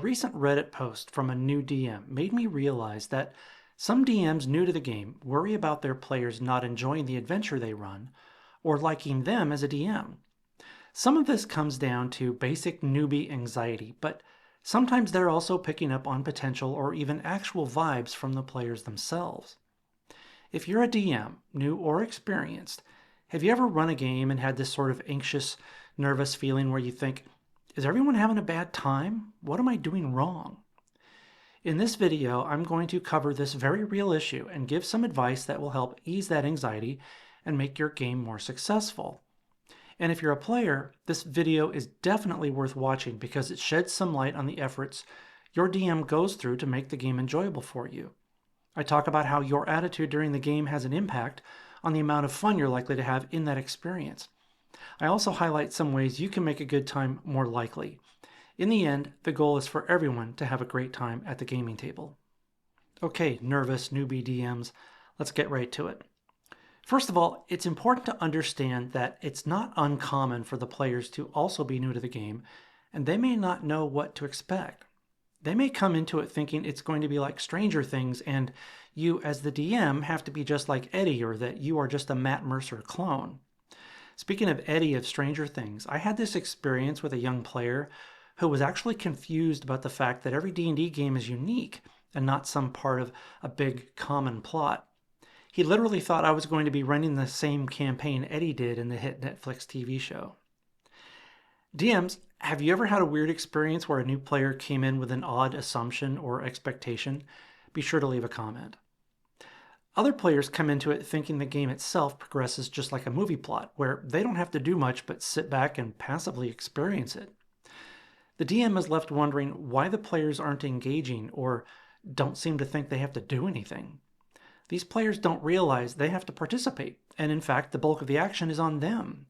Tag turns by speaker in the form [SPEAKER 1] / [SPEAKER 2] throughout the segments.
[SPEAKER 1] recent Reddit post from a new DM made me realize that some DMs new to the game worry about their players not enjoying the adventure they run or liking them as a DM. Some of this comes down to basic newbie anxiety, but sometimes they're also picking up on potential or even actual vibes from the players themselves. If you're a DM, new or experienced, have you ever run a game and had this sort of anxious, nervous feeling where you think, is everyone having a bad time? What am I doing wrong? In this video, I'm going to cover this very real issue and give some advice that will help ease that anxiety and make your game more successful. And if you're a player, this video is definitely worth watching because it sheds some light on the efforts your DM goes through to make the game enjoyable for you. I talk about how your attitude during the game has an impact on the amount of fun you're likely to have in that experience. I also highlight some ways you can make a good time more likely. In the end, the goal is for everyone to have a great time at the gaming table. Okay, nervous newbie DMs, let's get right to it. First of all, it's important to understand that it's not uncommon for the players to also be new to the game, and they may not know what to expect. They may come into it thinking it's going to be like Stranger Things and you as the DM have to be just like Eddie, or that you are just a Matt Mercer clone. Speaking of Eddie of Stranger Things, I had this experience with a young player who was actually confused about the fact that every D&D game is unique and not some part of a big common plot. He literally thought I was going to be running the same campaign Eddie did in the hit Netflix TV show. DMs, have you ever had a weird experience where a new player came in with an odd assumption or expectation? Be sure to leave a comment. Other players come into it thinking the game itself progresses just like a movie plot, where they don't have to do much but sit back and passively experience it. The DM is left wondering why the players aren't engaging or don't seem to think they have to do anything. These players don't realize they have to participate, and in fact, the bulk of the action is on them.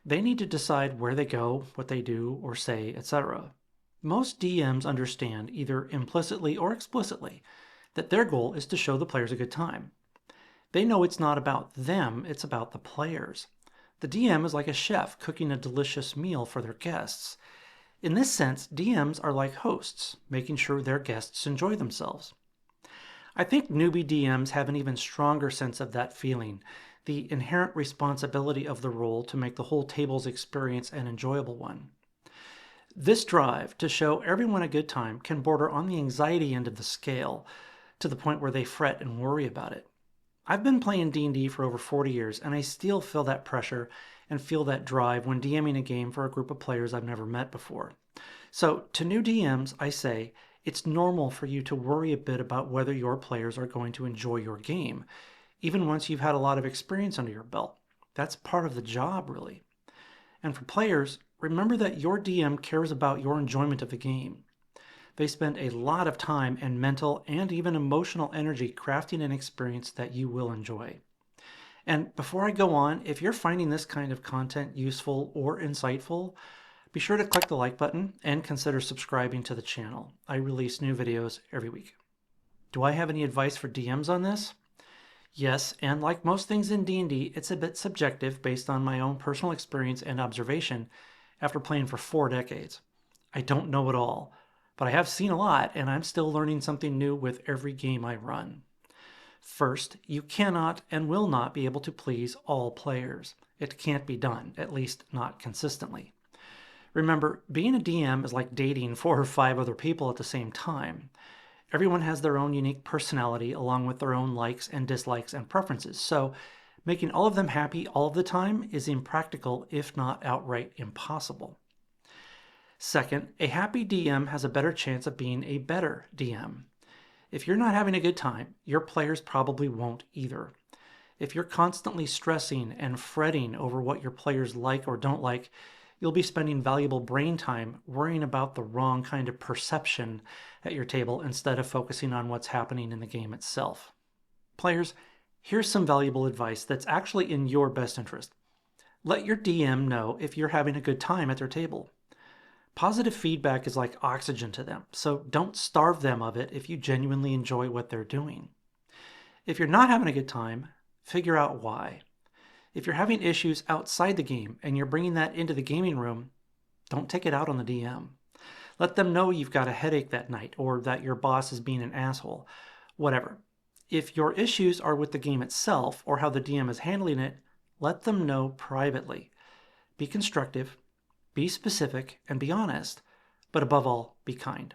[SPEAKER 1] They need to decide where they go, what they do or say, etc. Most DMs understand, either implicitly or explicitly, that their goal is to show the players a good time. They know it's not about them, it's about the players. The DM is like a chef cooking a delicious meal for their guests. In this sense, DMs are like hosts, making sure their guests enjoy themselves. I think newbie DMs have an even stronger sense of that feeling, the inherent responsibility of the role to make the whole table's experience an enjoyable one. This drive to show everyone a good time can border on the anxiety end of the scale, to the point where they fret and worry about it. I've been playing D&D for over 40 years, and I still feel that pressure and feel that drive when DMing a game for a group of players I've never met before. So, to new DMs, I say, it's normal for you to worry a bit about whether your players are going to enjoy your game, even once you've had a lot of experience under your belt. That's part of the job, really. And for players, remember that your DM cares about your enjoyment of the game. They spend a lot of time and mental and even emotional energy crafting an experience that you will enjoy. And before I go on, if you're finding this kind of content useful or insightful, be sure to click the like button and consider subscribing to the channel. I release new videos every week. Do I have any advice for DMs on this? Yes, and like most things in D&D, it's a bit subjective based on my own personal experience and observation after playing for 4 decades. I don't know it all, but I have seen a lot, and I'm still learning something new with every game I run. First, you cannot and will not be able to please all players. It can't be done, at least not consistently. Remember, being a DM is like dating 4 or 5 other people at the same time. Everyone has their own unique personality along with their own likes and dislikes and preferences, so making all of them happy all of the time is impractical, if not outright impossible. Second, a happy DM has a better chance of being a better DM. If you're not having a good time, your players probably won't either. If you're constantly stressing and fretting over what your players like or don't like, you'll be spending valuable brain time worrying about the wrong kind of perception at your table instead of focusing on what's happening in the game itself. Players, here's some valuable advice that's actually in your best interest. Let your DM know if you're having a good time at their table. Positive feedback is like oxygen to them, so don't starve them of it if you genuinely enjoy what they're doing. If you're not having a good time, figure out why. If you're having issues outside the game and you're bringing that into the gaming room, don't take it out on the DM. Let them know you've got a headache that night or that your boss is being an asshole. Whatever. If your issues are with the game itself or how the DM is handling it, let them know privately. Be constructive, be specific, and be honest, but above all, be kind.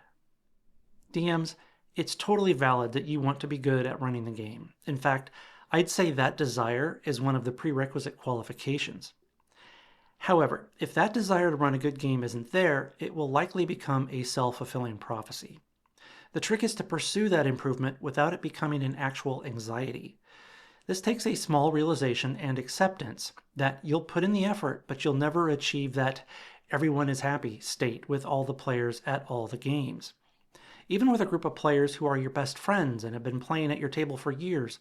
[SPEAKER 1] DMs, it's totally valid that you want to be good at running the game. In fact, I'd say that desire is one of the prerequisite qualifications. However, if that desire to run a good game isn't there, it will likely become a self-fulfilling prophecy. The trick is to pursue that improvement without it becoming an actual anxiety. This takes a small realization and acceptance that you'll put in the effort, but you'll never achieve that everyone is happy state with all the players at all the games. Even with a group of players who are your best friends and have been playing at your table for years,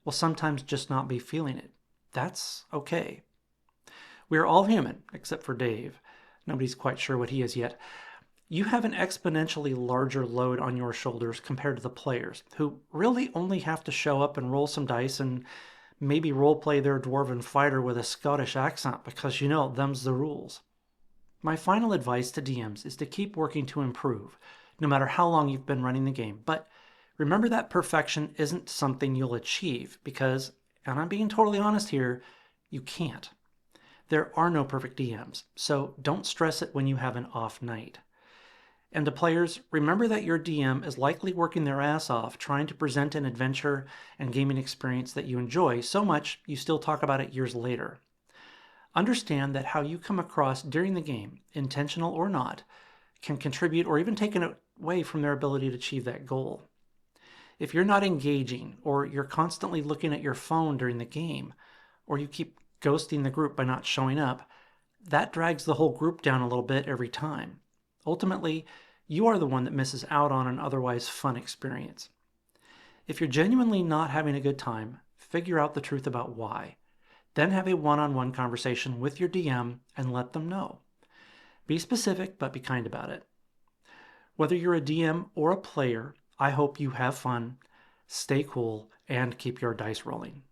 [SPEAKER 1] will sometimes just not be feeling it. That's okay. We are all human, except for Dave. Nobody's quite sure what he is yet. You have an exponentially larger load on your shoulders compared to the players, who really only have to show up and roll some dice and maybe roleplay their dwarven fighter with a Scottish accent because them's the rules. My final advice to DMs is to keep working to improve, no matter how long you've been running the game. But remember that perfection isn't something you'll achieve because, and I'm being totally honest here, you can't. There are no perfect DMs, so don't stress it when you have an off night. And to players, remember that your DM is likely working their ass off trying to present an adventure and gaming experience that you enjoy so much you still talk about it years later. Understand that how you come across during the game, intentional or not, can contribute or even take it away from their ability to achieve that goal. If you're not engaging, or you're constantly looking at your phone during the game, or you keep ghosting the group by not showing up, that drags the whole group down a little bit every time. Ultimately, you are the one that misses out on an otherwise fun experience. If you're genuinely not having a good time, figure out the truth about why. Then have a one-on-one conversation with your DM and let them know. Be specific, but be kind about it. Whether you're a DM or a player, I hope you have fun, stay cool, and keep your dice rolling.